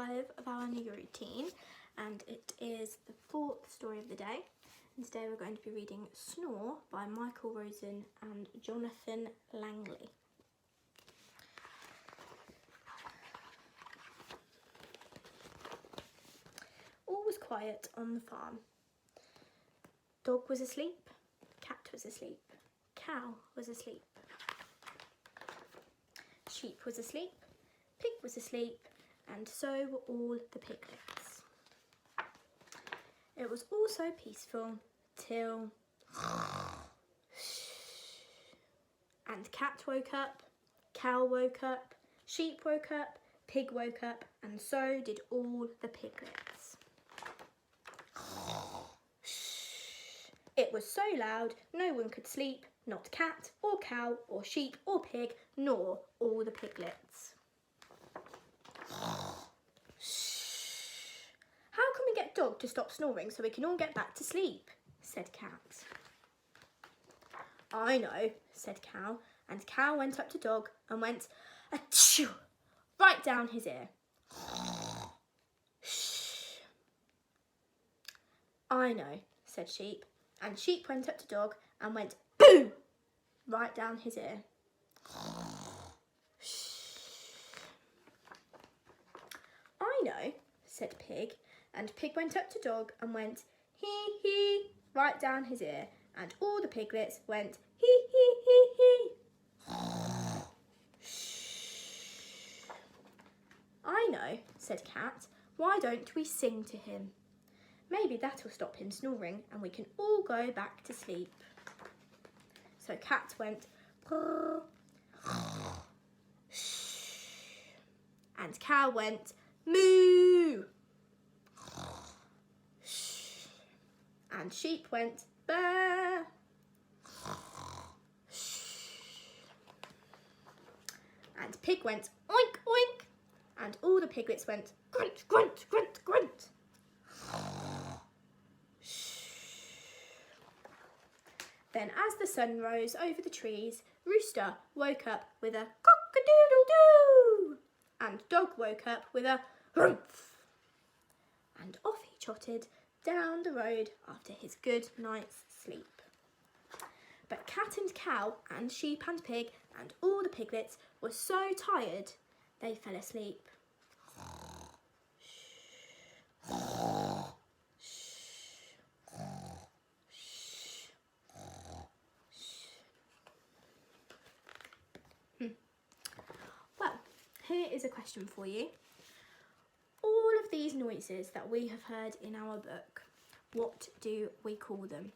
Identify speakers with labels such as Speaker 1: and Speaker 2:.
Speaker 1: 5 of our new routine, and it is the 4th story of the day. And today we're going to be reading Snore by Michael Rosen and Jonathan Langley. All was quiet on the farm. Dog was asleep, cat was asleep, cow was asleep, sheep was asleep, pig was asleep, and so were all the piglets. It was all so peaceful till and cat woke up, cow woke up, sheep woke up, pig woke up, and so did all the piglets. It was so loud no one could sleep, not cat or cow or sheep or pig, nor all the piglets. How can we get Dog to stop snoring so we can all get back to sleep? Said Cat. I know, said Cow, and Cow went up to Dog and went achoo right down his ear. I know, said Sheep, and Sheep went up to Dog and went boo right down his ear. I know, said Pig, and Pig went up to Dog and went hee hee right down his ear, and all the piglets went hee hee hee hee. I know, said Cat. Why don't we sing to him? Maybe that'll stop him snoring and we can all go back to sleep. So Cat went brrr, and Cow went moo, and Sheep went ba, and Pig went oink oink, and all the piglets went grunt grunt grunt grunt. Then as the sun rose over the trees, Rooster woke up with a cock-a-doodle-doo, and Dog woke up with a rumph, and off he trotted down the road after his good night's sleep. But Cat and Cow and Sheep and Pig and all the piglets were so tired they fell asleep. Well, here is a question for you. All of these noises that we have heard in our book, what do we call them?